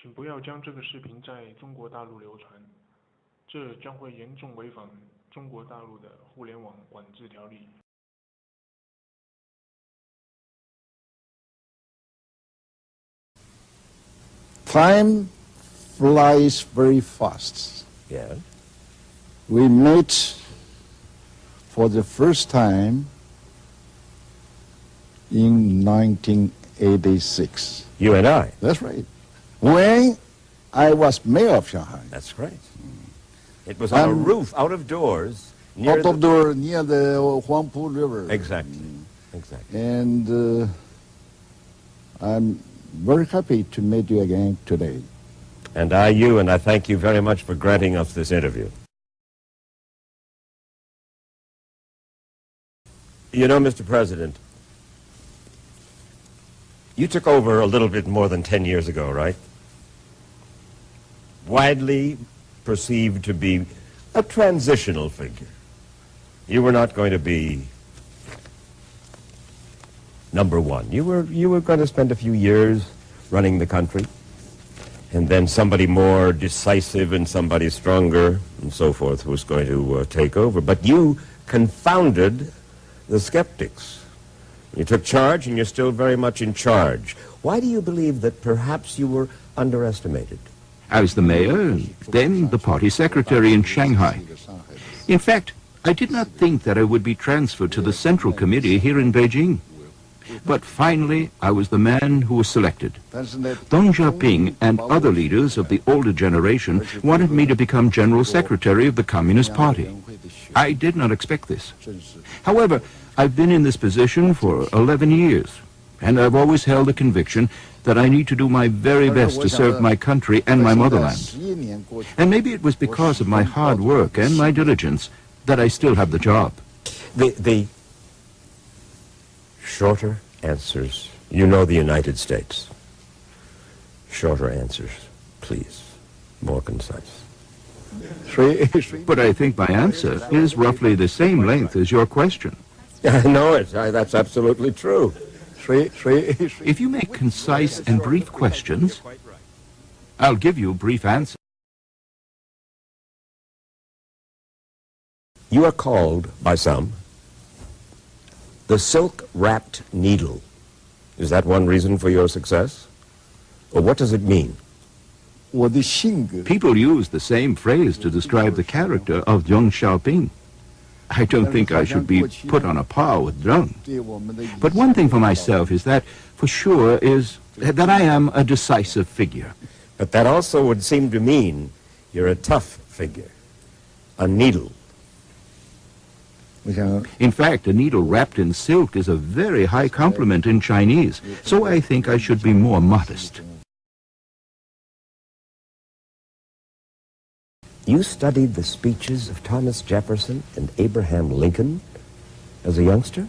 请不要将这个视频在中国大陆流传，这将会严重违反中国大陆的互联网管制条例。Time flies very fast. Yes. We met for the first time in 1986. You and I. That's right. When I was mayor of Shanghai. That's right. It was on a roof out of doors. Near the Huangpu River. Exactly. Exactly. And I'm very happy to meet you again today. And I thank you very much for granting us this interview. You know, Mr. President, you took over a little bit more than 10 years ago, right? Widely perceived to be a transitional figure. You were not going to be number one. You were going to spend a few years running the country, and then somebody more decisive and somebody stronger and so forth was going to take over. But you confounded the skeptics. You took charge, and you're still very much in charge. Why do you believe that perhaps you were underestimated? I was the mayor and then the party secretary in Shanghai. In fact, I did not think that I would be transferred to the Central Committee here in Beijing. But finally, I was the man who was selected. Deng Xiaoping and other leaders of the older generation wanted me to become General Secretary of the Communist Party. I did not expect this. However, I've been in this position for 11 years, and I've always held the conviction that I need to do my very best to serve my country and my motherland. And maybe it was because of my hard work and my diligence that I still have the job. The shorter answers. You know the United States. Shorter answers, please. More concise. But I think my answer is roughly the same length as your question. I know it. That's absolutely true. If you make concise and brief questions, I'll give you brief answers. You are called by some the silk-wrapped needle. Is that one reason for your success? Or what does it mean? People use the same phrase to describe the character of Deng Xiaoping. I don't think I should be put on a par with Deng. But one thing for myself is that, for sure, is that I am a decisive figure. But that also would seem to mean you're a tough figure, a needle. In fact, a needle wrapped in silk is a very high compliment in Chinese, so I think I should be more modest. You studied the speeches of Thomas Jefferson and Abraham Lincoln as a youngster?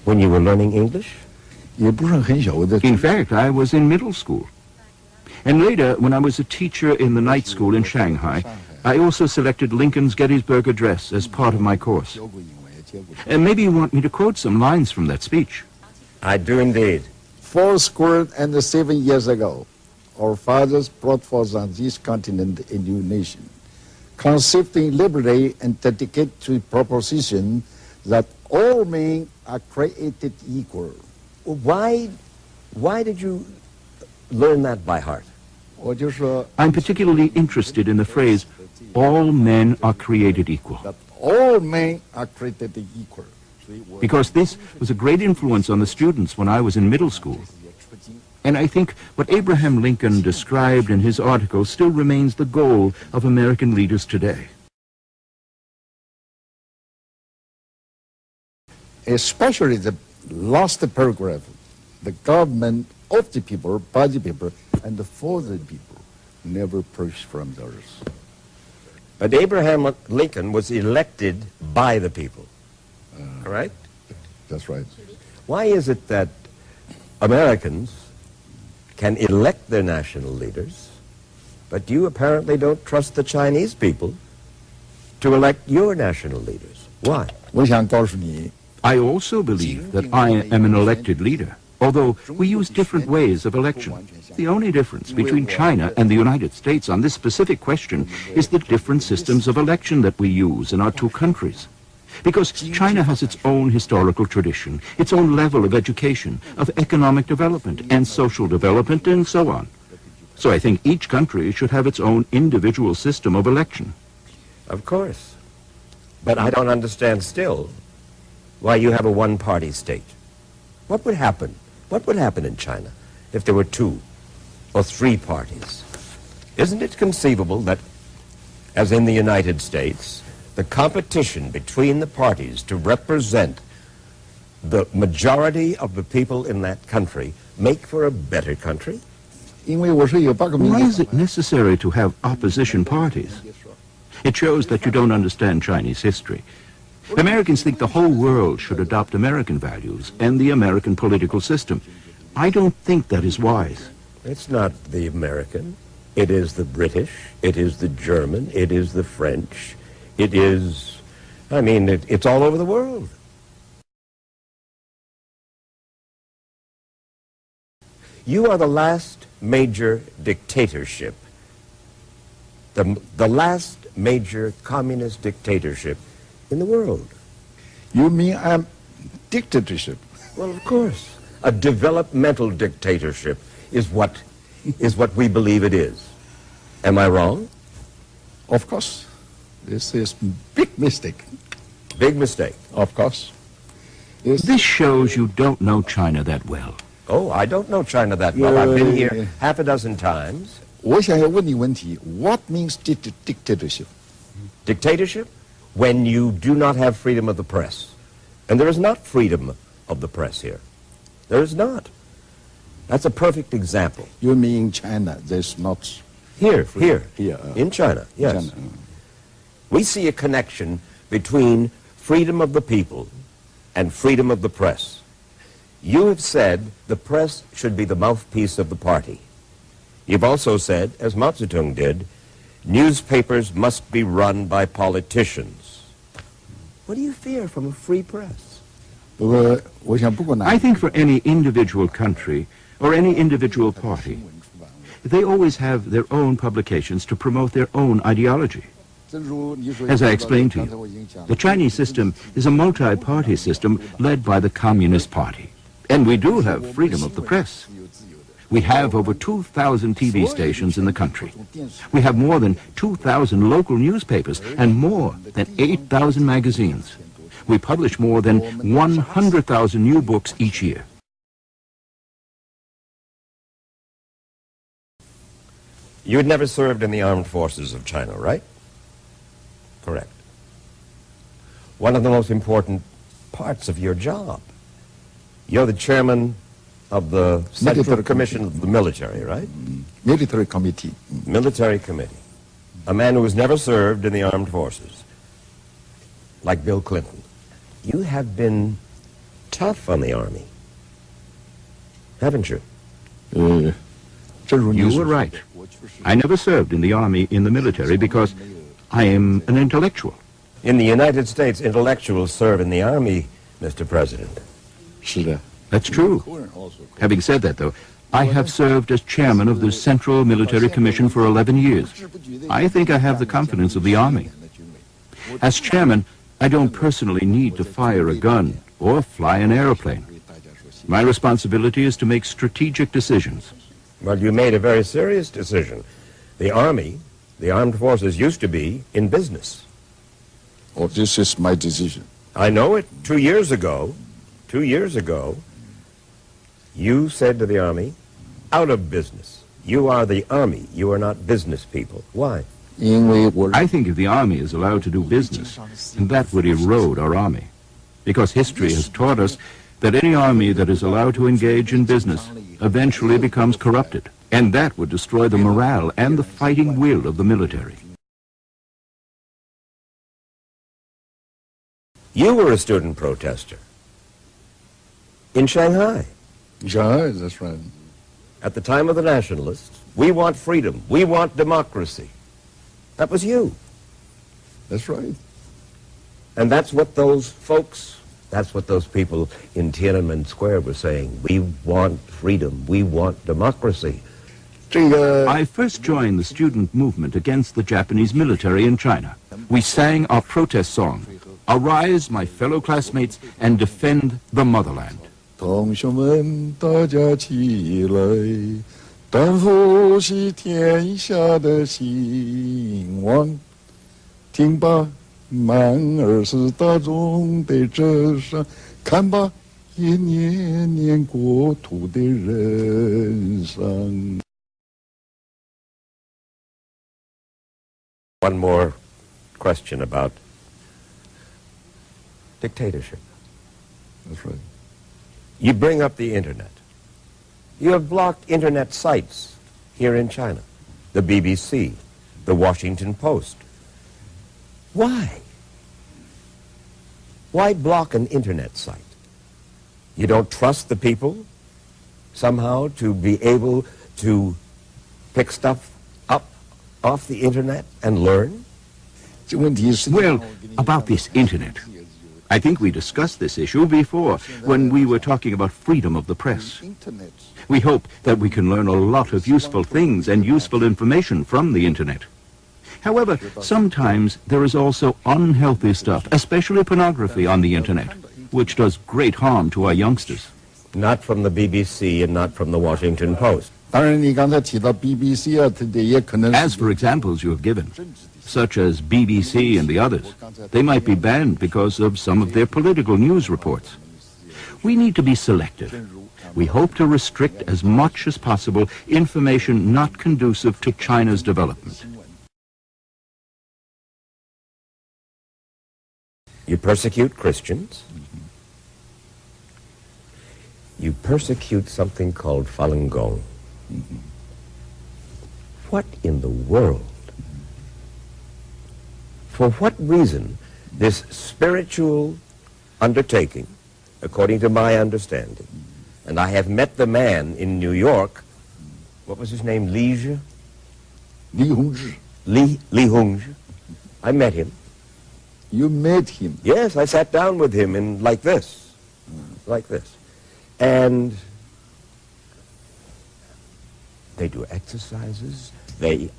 When you were learning English? In fact, I was in middle school. And later, when I was a teacher in the night school in Shanghai, I also selected Lincoln's Gettysburg Address as part of my course. And maybe you want me to quote some lines from that speech. I do indeed. 47 years ago, our fathers brought forth on this continent a new nation, conceived in liberty and dedicated to the proposition that all men are created equal. Why did you learn that by heart? I'm particularly interested in the phrase, all men are created equal. That all men are created equal. Because this was a great influence on the students when I was in middle school. And I think what Abraham Lincoln described in his article still remains the goal of American leaders today. Especially the last paragraph, the government of the people, by the people, and for the people, never pushed from theirs. But Abraham Lincoln was elected by the people, correct? That's right. Why is it that Americans can elect their national leaders, but you apparently don't trust the Chinese people to elect your national leaders? Why? I also believe that I am an elected leader. although we use different ways of election. The only difference between China and the United States on this specific question is the different systems of election that we use in our two countries. Because China has its own historical tradition, its own level of education, of economic development and social development, and so on. So I think each country should have its own individual system of election. Of course. But I don't understand still why you have a one-party state. What would happen? What would happen in China if there were 2 or 3 parties? Isn't it conceivable that, as in the United States, the competition between the parties to represent the majority of the people in that country make for a better country? Why is it necessary to have opposition parties? It shows that you don't understand Chinese history. Americans think the whole world should adopt American values and the American political system. I don't think that is wise. It's not the American. It is the British. It is the German. It is the French. It is, it's all over the world. You are the last major dictatorship, the last major communist dictatorship in the world. You mean I'm dictatorship? Well, of course. A developmental dictatorship is what we believe it is. Am I wrong? Of course. This is big mistake. Big mistake. Of course. This shows you don't know China that well. Oh, I don't know China that well. I've been here half a dozen times. 我想要问你问题 What means dictatorship? Dictatorship? When you do not have freedom of the press. And there is not freedom of the press here. There is not. That's a perfect example. You mean China, there's not... Here, in China, yes. China. We see a connection between freedom of the people and freedom of the press. You have said the press should be the mouthpiece of the party. You've also said, as Mao Zedong did, newspapers must be run by politicians. What do you fear from a free press? I think for any individual country or any individual party, they always have their own publications to promote their own ideology. As I explained to you, the Chinese system is a multi-party system led by the Communist Party. And we do have freedom of the press. We have over 2,000 TV stations in the country. We have more than 2,000 local newspapers and more than 8,000 magazines. We publish more than 100,000 new books each year. You had never served in the armed forces of China, right? Correct. One of the most important parts of your job. You're the chairman of the Central Commission of the Military, right? Military Committee. Military Committee. A man who has never served in the armed forces, like Bill Clinton. You have been tough on the Army, haven't you? You were right. I never served in the Army, in the military, because I am an intellectual. In the United States, intellectuals serve in the Army, Mr. President. That's true. Having said that, though, I have served as chairman of the Central Military Commission for 11 years. I think I have the confidence of the Army. As chairman, I don't personally need to fire a gun or fly an airplane. My responsibility is to make strategic decisions. Well, you made a very serious decision. The Army, the armed forces, used to be in business. Oh, this is my decision. I know it. 2 years ago, you said to the Army, out of business. You are the Army. You are not business people. Why? I think if the Army is allowed to do business, that would erode our Army. Because history has taught us that any army that is allowed to engage in business eventually becomes corrupted. And that would destroy the morale and the fighting will of the military. You were a student protester in Shanghai. Shanghai, that's right. At the time of the nationalists, we want freedom, we want democracy. That was you. That's right. And that's what those folks That's what those people in Tiananmen Square were saying. We want freedom. We want democracy. I first joined the student movement against the Japanese military in China. We sang our protest song, "Arise, my fellow classmates, and defend the motherland." 同学们，大家起来，担负起天下的兴亡。听吧，满20大钟的折上，看吧，一年年国土的人上。One more question about dictatorship. That's right. You bring up the internet. You have blocked internet sites here in China, the BBC, the Washington Post. Why? Why block an internet site? You don't trust the people somehow to be able to pick stuff up off the internet and learn? Well, about this internet, I think we discussed this issue before when we were talking about freedom of the press. We hope that we can learn a lot of useful things and useful information from the internet. However, sometimes there is also unhealthy stuff, especially pornography on the internet, which does great harm to our youngsters. Not from the BBC and not from the Washington Post. As for examples you have given, such as BBC and the others, they might be banned because of some of their political news reports. We need to be selective. We hope to restrict as much as possible information not conducive to China's development. You persecute Christians. You persecute something called Falun Gong. What in the world? For what reason this spiritual undertaking, according to my understanding, and I have met the man in New York, what was his name, Li Hongzhi? Li Hongzhi. I met him. You met him? Yes, I sat down with him in like this. And they do exercises. They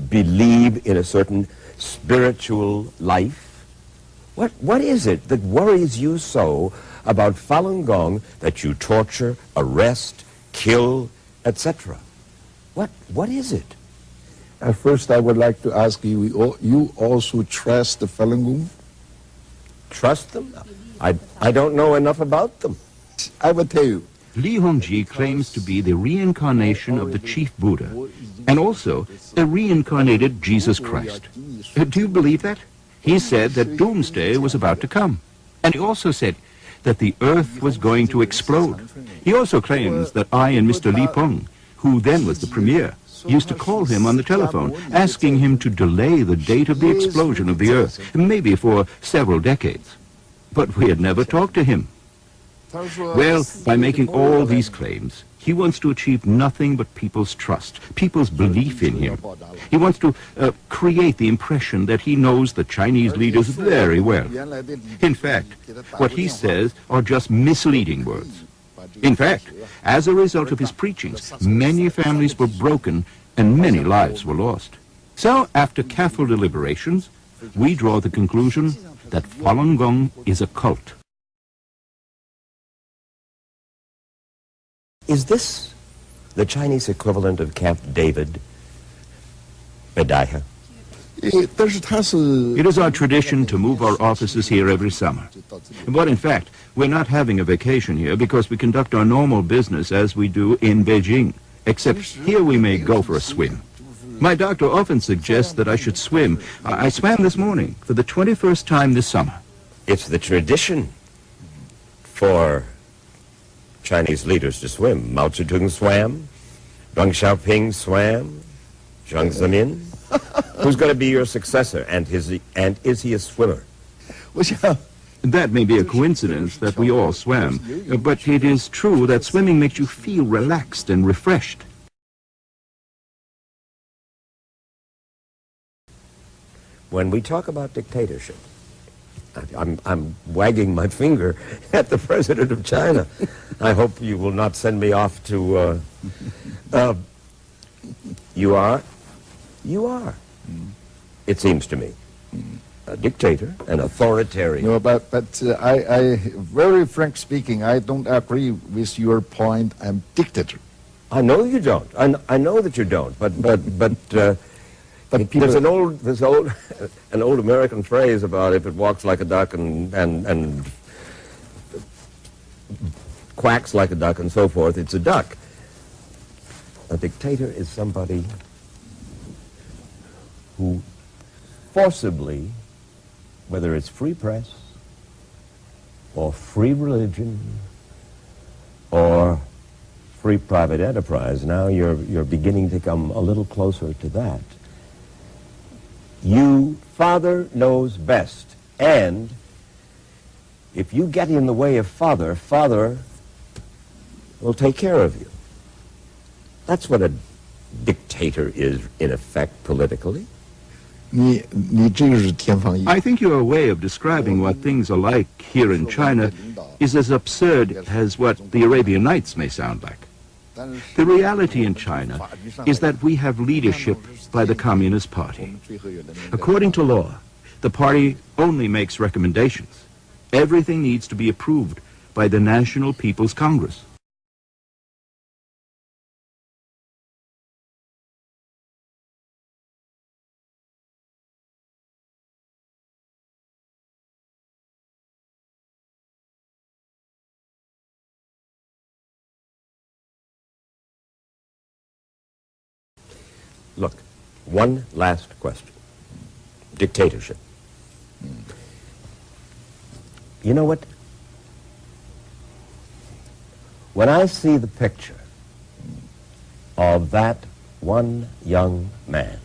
believe in a certain spiritual life. What is it that worries you so about Falun Gong that you torture, arrest, kill, etc.? What is it? At first, I would like to ask you, you also trust the Falun Gong? Trust them? I don't know enough about them. I will tell you. Li Hongzhi claims to be the reincarnation of the chief Buddha and also a reincarnated Jesus Christ. Do you believe that? He said that doomsday was about to come. And he also said that the earth was going to explode. He also claims that I and Mr. Li Peng, who then was the premier, used to call him on the telephone, asking him to delay the date of the explosion of the earth, maybe for several decades. But we had never talked to him. Well, by making all these claims, he wants to achieve nothing but people's trust, people's belief in him. He wants to create the impression that he knows the Chinese leaders very well. In fact, what he says are just misleading words. In fact, as a result of his preachings, many families were broken and many lives were lost. So, after careful deliberations, we draw the conclusion that Falun Gong is a cult. Is this the Chinese equivalent of Camp David, Bedaiha? It is our tradition to move our offices here every summer. But in fact, we're not having a vacation here because we conduct our normal business as we do in Beijing, except here we may go for a swim. My doctor often suggests that I should swim. I swam this morning for the 21st time this summer. It's the tradition for Chinese leaders to swim. Mao Zedong swam, Deng Xiaoping swam, Jiang Zemin. Who's going to be your successor, and is he a swimmer? That may be a coincidence that we all swam, but it is true that swimming makes you feel relaxed and refreshed. When we talk about dictatorship, I'm wagging my finger at the president of China. I hope you will not send me off to... You are? You are. It seems to me. A dictator, an authoritarian. No, but I, very frank speaking, I don't agree with your point. I'm dictator. I know you don't. I know that you don't. But there's an old American phrase about if it walks like a duck and quacks like a duck and so forth, it's a duck. A dictator is somebody who forcibly, whether it's free press or free religion or free private enterprise, now you're beginning to come a little closer to that. You, Father knows best, and if you get in the way of Father, Father will take care of you. That's what a dictator is, in effect, politically. I think your way of describing what things are like here in China is as absurd as what the Arabian Nights may sound like. The reality in China is that we have leadership by the Communist Party. According to law, the party only makes recommendations. Everything needs to be approved by the National People's Congress. Look, one last question. Dictatorship. You know what? When I see the picture of that one young man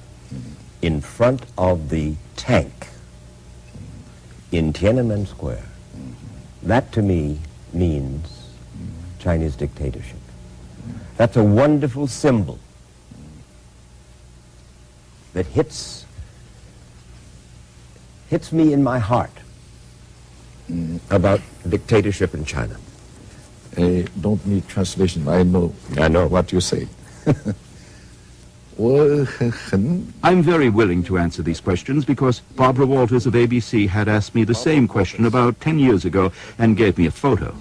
in front of the tank in Tiananmen Square, that to me means Chinese dictatorship. That's a wonderful symbol that hits me in my heart about dictatorship in China. Don't need translation. I know what you say. I'm very willing to answer these questions because Barbara Walters of ABC had asked me the same question about 10 years ago and gave me a photo.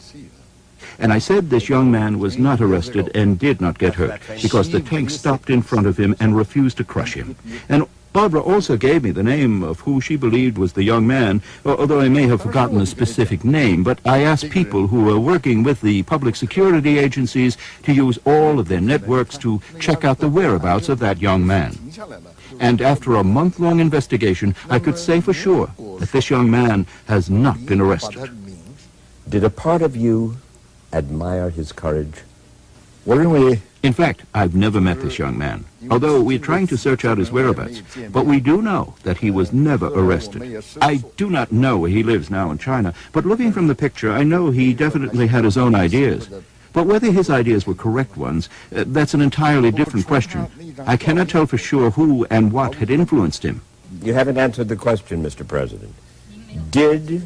And I said this young man was not arrested and did not get hurt because the tank stopped in front of him and refused to crush him. And Barbara also gave me the name of who she believed was the young man, although I may have forgotten the specific name. But I asked people who were working with the public security agencies to use all of their networks to check out the whereabouts of that young man. And after a month-long investigation, I could say for sure that this young man has not been arrested. Did a part of you admire his courage? In fact, I've never met this young man, although we're trying to search out his whereabouts. But we do know that he was never arrested. I do not know where he lives now in China, but looking from the picture, I know he definitely had his own ideas. But whether his ideas were correct ones, that's an entirely different question. I cannot tell for sure who and what had influenced him. You haven't answered the question, Mr. President. Did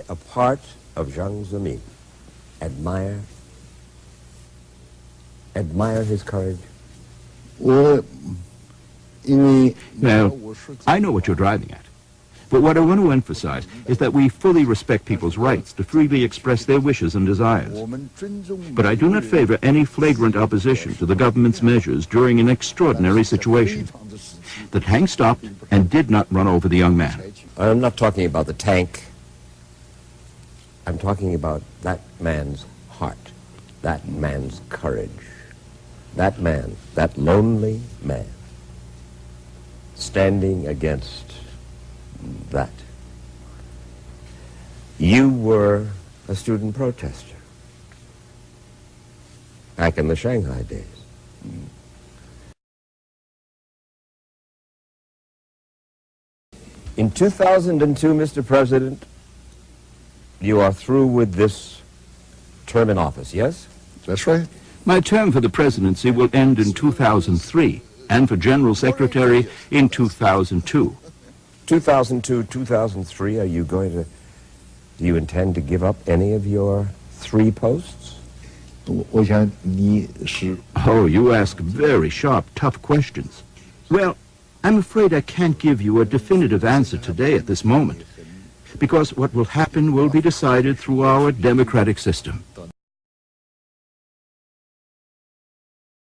a part of Jiang Zemin admire his courage? Now, I know what you're driving at. But what I want to emphasize is that we fully respect people's rights to freely express their wishes and desires. But I do not favor any flagrant opposition to the government's measures during an extraordinary situation. The tank stopped and did not run over the young man. I'm not talking about the tank. I'm talking about that man's heart, that man's courage. That man, that lonely man, standing against that. You were a student protester back in the Shanghai days. In 2002, Mr. President, you are through with this term in office, yes? That's right. My term for the presidency will end in 2003, and for General Secretary in 2002. 2002, 2003, do you intend to give up any of your 3 posts? 我想你是 Oh, you ask very sharp, tough questions. Well, I'm afraid I can't give you a definitive answer today at this moment, because what will happen will be decided through our democratic system.